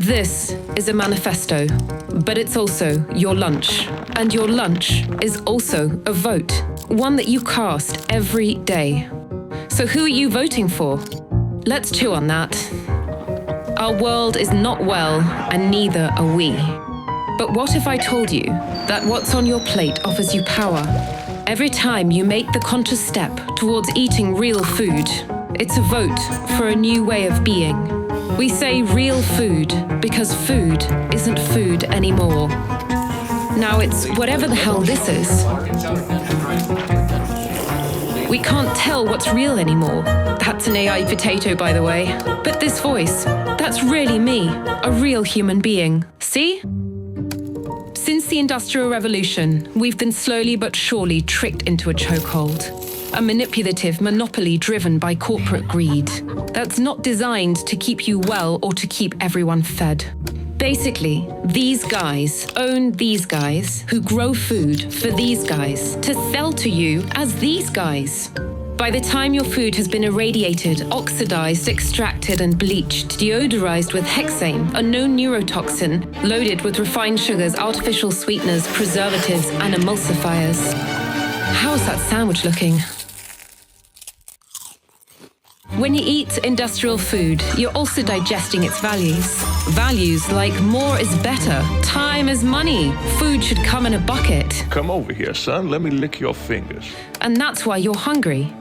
This is a manifesto, but it's also your lunch. And your lunch is also a vote, one that you cast every day. So who are you voting for? Let's chew on that. Our world is not well, and neither are we. But what if I told you that what's on your plate offers you power? Every time you make the conscious step towards eating real food, it's a vote for a new way of being. We say real food because food isn't food anymore. Now it's whatever the hell this is. We can't tell what's real anymore. That's an AI potato, by the way. But this voice, that's really me, a real human being. See? Since the Industrial Revolution, we've been slowly but surely tricked into a chokehold. A manipulative monopoly driven by corporate greed that's not designed to keep you well or to keep everyone fed. Basically, these guys own these guys who grow food for these guys to sell to you as these guys. By the time your food has been irradiated, oxidized, extracted and bleached, deodorized with hexane, a known neurotoxin, loaded with refined sugars, artificial sweeteners, preservatives and emulsifiers. How's that sandwich looking? When you eat industrial food, you're also digesting its values. Values like more is better, time is money, food should come in a bucket. Come over here, son. Let me lick your fingers. And that's why you're hungry.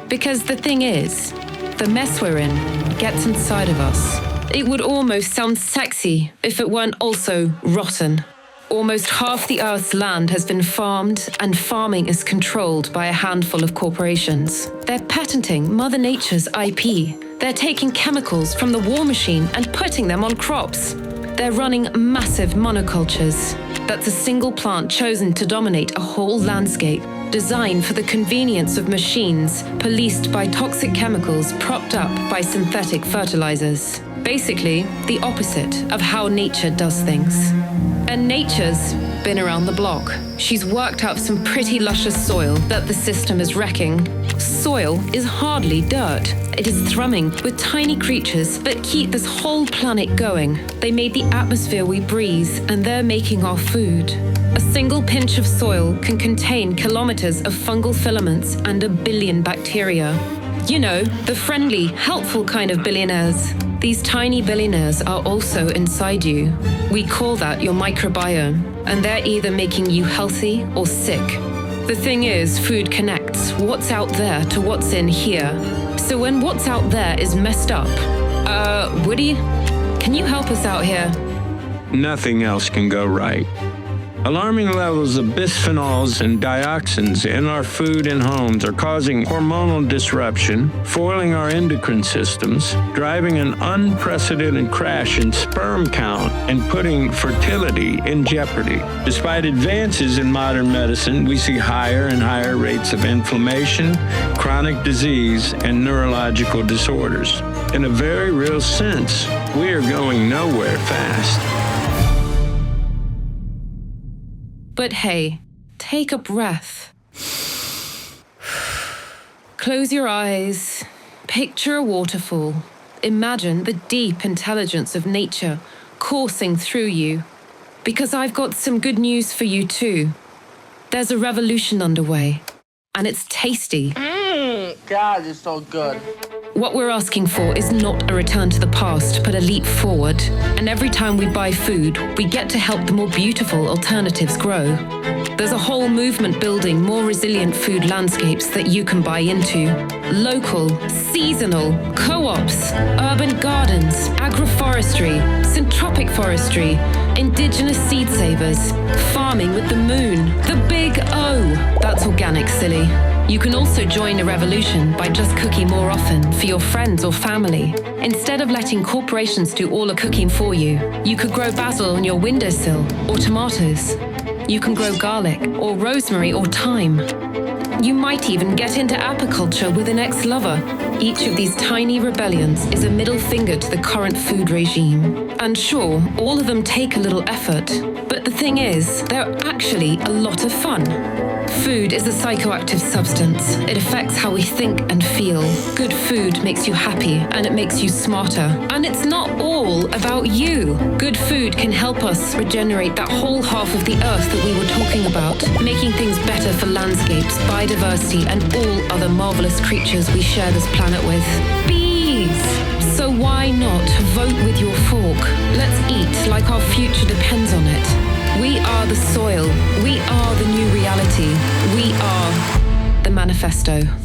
Because the thing is, the mess we're in gets inside of us. It would almost sound sexy if it weren't also rotten. Almost half the Earth's land has been farmed, and farming is controlled by a handful of corporations. They're patenting Mother Nature's IP. They're taking chemicals from the war machine and putting them on crops. They're running massive monocultures. That's a single plant chosen to dominate a whole landscape, designed for the convenience of machines, policed by toxic chemicals, propped up by synthetic fertilizers. Basically, the opposite of how nature does things. And nature's been around the block. She's worked up some pretty luscious soil that the system is wrecking. Soil is hardly dirt. It is thrumming with tiny creatures that keep this whole planet going. They made the atmosphere we breathe, and they're making our food. A single pinch of soil can contain kilometers of fungal filaments and 1 billion bacteria. You know, the friendly, helpful kind of billionaires. These tiny billionaires are also inside you. We call that your microbiome, and they're either making you healthy or sick. The thing is, food connects what's out there to what's in here. So when what's out there is messed up, Woody, can you help us out here? Nothing else can go right. Alarming levels of bisphenols and dioxins in our food and homes are causing hormonal disruption, foiling our endocrine systems, driving an unprecedented crash in sperm count, and putting fertility in jeopardy. Despite advances in modern medicine, we see higher and higher rates of inflammation, chronic disease, and neurological disorders. In a very real sense, we are going nowhere fast. But hey, take a breath. Close your eyes. Picture a waterfall. Imagine the deep intelligence of nature coursing through you. Because I've got some good news for you too. There's a revolution underway, and it's tasty. God, it's so good. What we're asking for is not a return to the past, but a leap forward. And every time we buy food, we get to help the more beautiful alternatives grow. There's a whole movement building more resilient food landscapes that you can buy into. Local, seasonal, co-ops, urban gardens, agroforestry, syntropic forestry, indigenous seed savers, farming with the moon, the big O. That's organic, silly. You can also join a revolution by just cooking more often for your friends or family. Instead of letting corporations do all the cooking for you, you could grow basil on your windowsill or tomatoes. You can grow garlic or rosemary or thyme. You might even get into apiculture with an ex-lover. Each of these tiny rebellions is a middle finger to the current food regime. And sure, all of them take a little effort, but the thing is, they're actually a lot of fun. Food is a psychoactive substance. It affects how we think and feel. Good food makes you happy, and it makes you smarter. And it's not all about you. Good food can help us regenerate that whole half of the earth that we were talking about, making things better for landscapes, biodiversity, and all other marvelous creatures we share this planet with. Bees! So why not vote with your fork? Let's eat like our future depends on it. We are the soil. We are the new reality. We are the manifesto.